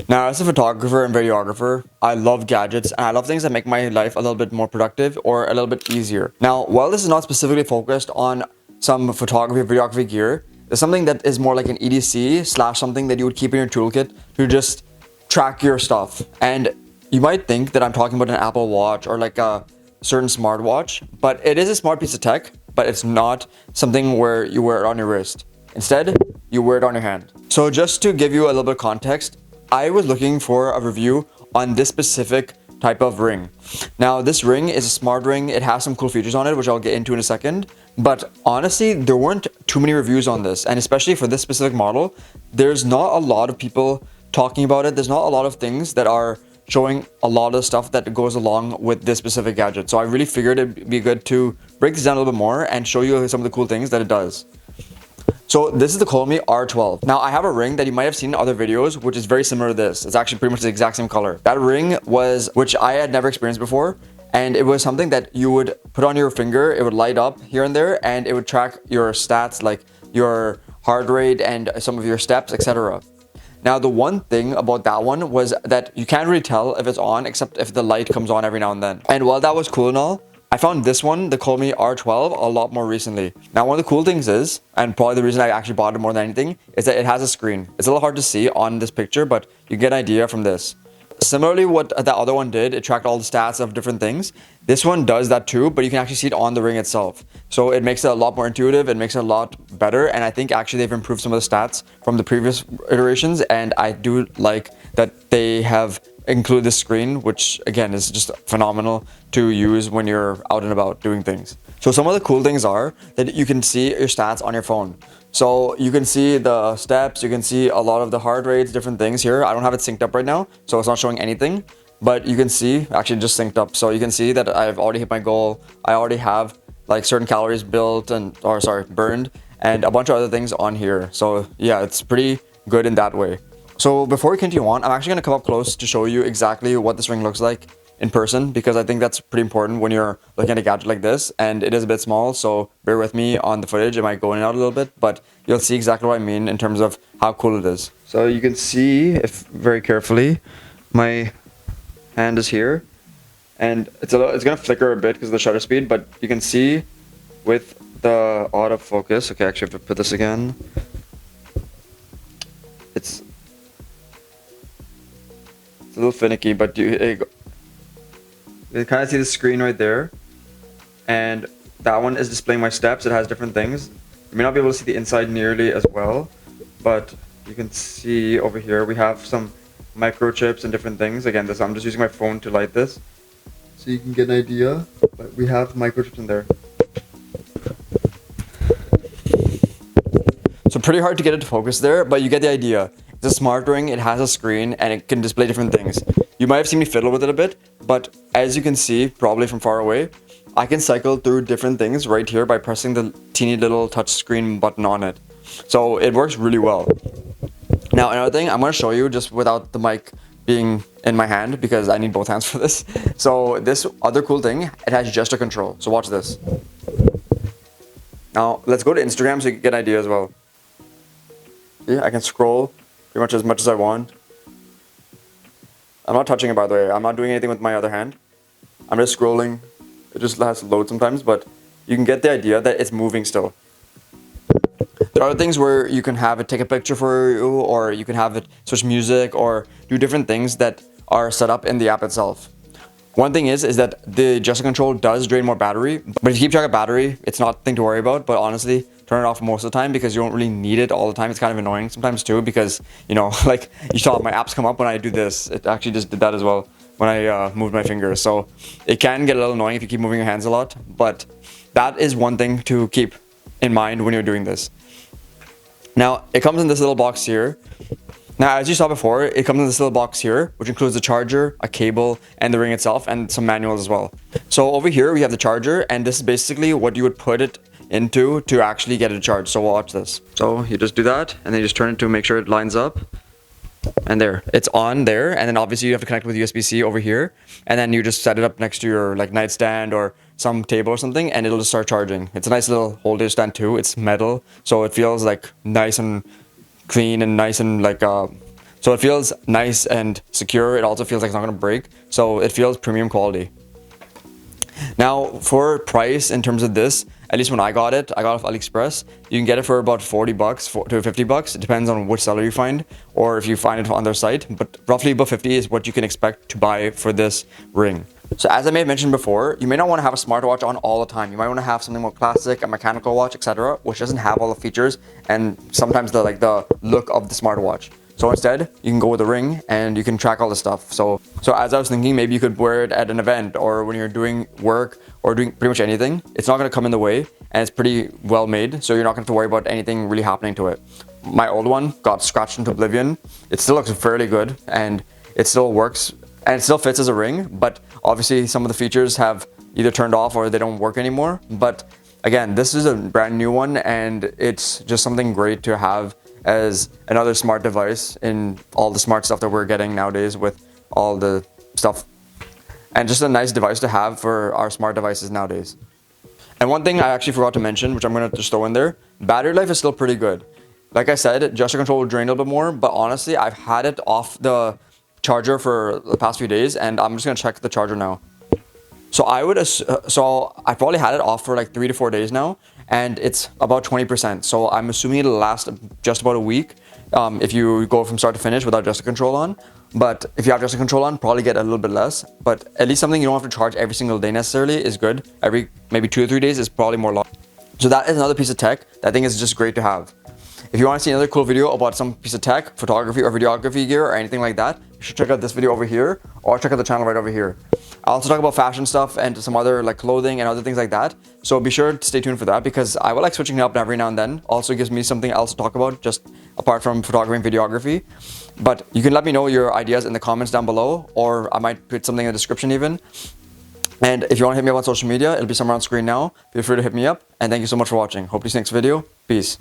Now, as a photographer and videographer, I love gadgets and I love things that make my life a little bit more productive or a little bit easier. Now, while this is not specifically focused on some photography or videography gear, it's something that is more like an EDC slash something that you would keep in your toolkit to just track your stuff. And you might think that I'm talking about an Apple Watch or like a certain smartwatch, but it is a smart piece of tech, but it's not something where you wear it on your wrist. Instead, you wear it on your hand. So just to give you a little bit of context, I was looking for a review on this specific type of ring. Now, this ring is a smart ring. It has some cool features on it, which I'll get into in a second. But honestly, there weren't too many reviews on this. And especially for this specific model, there's not a lot of people talking about it. There's not a lot of things that are showing a lot of the stuff that goes along with this specific gadget. So I really figured it'd be good to break this down a little bit more and show you some of the cool things that it does. So this is the Kolmi R12. Now I have a ring that you might have seen in other videos, which is very similar to this. It's actually pretty much the exact same color. That ring was, which I had never experienced before, and it was something that you would put on your finger, it would light up here and there, and it would track your stats like your heart rate and some of your steps, etc. Now the one thing about that one was that you can't really tell if it's on except if the light comes on every now and then. And while that was cool and all, I found this one, the Kolmi R12, a lot more recently. Now, one of the cool things is, and probably the reason I actually bought it more than anything, is that it has a screen. It's a little hard to see on this picture, but you get an idea from this. Similarly, what the other one did, it tracked all the stats of different things. This one does that too, but you can actually see it on the ring itself. So it makes it a lot more intuitive, it makes it a lot better, and I think actually they've improved some of the stats from the previous iterations, and I do like that they have include this screen, which again is just phenomenal to use when you're out and about doing things. So some of the cool things are that you can see your stats on your phone. So you can see the steps, you can see a lot of the heart rates, different things here. I don't have it synced up right now, so it's not showing anything, but you can see, actually just synced up. So you can see that I've already hit my goal. I already have like certain calories built and, or sorry, burned, and a bunch of other things on here. So yeah, it's pretty good in that way. So before we continue on, I'm actually going to come up close to show you exactly what this ring looks like in person, because I think that's pretty important when you're looking at a gadget like this, and it is a bit small, so bear with me on the footage. It might go in and out a little bit, but you'll see exactly what I mean in terms of how cool it is. So you can see, if very carefully, my hand is here, and it's going to flicker a bit because of the shutter speed, but you can see with the autofocus, okay, actually I have to put this again. It's a little finicky, but you kind of see the screen right there, and that one is displaying my steps. It has different things. You may not be able to see the inside nearly as well, but you can see over here we have some microchips and different things. Again, I'm just using my phone to light this so you can get an idea, but we have microchips in there. So pretty hard to get it to focus there, but you get the idea. It's a smart ring, it has a screen, and it can display different things. You might have seen me fiddle with it a bit, but as you can see, probably from far away, I can cycle through different things right here by pressing the teeny little touch screen button on it. So it works really well. Now, another thing I'm going to show you just without the mic being in my hand, because I need both hands for this. So this other cool thing, it has gesture control. So watch this. Now, let's go to Instagram so you can get an idea as well. See, I can scroll pretty much as I want. I'm not touching it, by the way. I'm not doing anything with my other hand. I'm just scrolling. It just has to load sometimes, but you can get the idea that it's moving still. There are other things where you can have it take a picture for you, or you can have it switch music, or do different things that are set up in the app itself. One thing is that the gesture control does drain more battery, but if you keep track of battery, it's not a thing to worry about. But honestly, turn it off most of the time because you don't really need it all the time. It's kind of annoying sometimes too, because, you know, like you saw my apps come up when I do this. It actually just did that as well when I moved my fingers. So it can get a little annoying if you keep moving your hands a lot, but that is one thing to keep in mind when you're doing this. Now, it comes in this little box here. Now, as you saw before, it comes in this little box here, which includes the charger, a cable, and the ring itself, and some manuals as well. So over here, we have the charger, and this is basically what you would put it into to actually get it charged. So watch this. So you just do that, and then you just turn it to make sure it lines up. And there, it's on there, and then obviously you have to connect with USB-C over here, and then you just set it up next to your like nightstand or some table or something, and it'll just start charging. It's a nice little holder stand too. It's metal, so it feels like nice and clean and nice and like So it feels nice and secure. It also feels like it's not going to break. So it feels premium quality. Now for price in terms of this, at least when I got it off AliExpress, you can get it for about 40 bucks to 50 bucks. It depends on which seller you find or if you find it on their site, but roughly about 50 is what you can expect to buy for this ring. So as I may have mentioned before, you may not want to have a smartwatch on all the time. You might want to have something more classic, a mechanical watch, etc., which doesn't have all the features and sometimes the look of the smartwatch. So instead, you can go with a ring and you can track all the stuff. So as I was thinking, maybe you could wear it at an event or when you're doing work or doing pretty much anything. It's not going to come in the way and it's pretty well made. So you're not going to have to worry about anything really happening to it. My old one got scratched into oblivion. It still looks fairly good and it still works and it still fits as a ring. But obviously some of the features have either turned off or they don't work anymore. But again, this is a brand new one and it's just something great to have as another smart device in all the smart stuff that we're getting nowadays with all the stuff, and just a nice device to have for our smart devices nowadays. And one thing I actually forgot to mention, which I'm going to just throw in there, battery life is still pretty good. Like I said, gesture control will drain a little bit more, but honestly, I've had it off the charger for the past few days and I'm just going to check the charger now. So I probably had it off for like 3 to 4 days now, and it's about 20%. So I'm assuming it'll last just about a week if you go from start to finish without gesture control on. But if you have gesture control on, probably get a little bit less. But at least something you don't have to charge every single day necessarily is good. Every maybe 2 or 3 days is probably more long. So that is another piece of tech that I think is just great to have. If you want to see another cool video about some piece of tech, photography or videography gear or anything like that, you should check out this video over here or check out the channel right over here. I also talk about fashion stuff and some other like clothing and other things like that. So be sure to stay tuned for that because I will like switching it up every now and then. Also gives me something else to talk about just apart from photography and videography. But you can let me know your ideas in the comments down below, or I might put something in the description even. And if you want to hit me up on social media, it'll be somewhere on screen now. Feel free to hit me up. And thank you so much for watching. Hope to see you next video. Peace.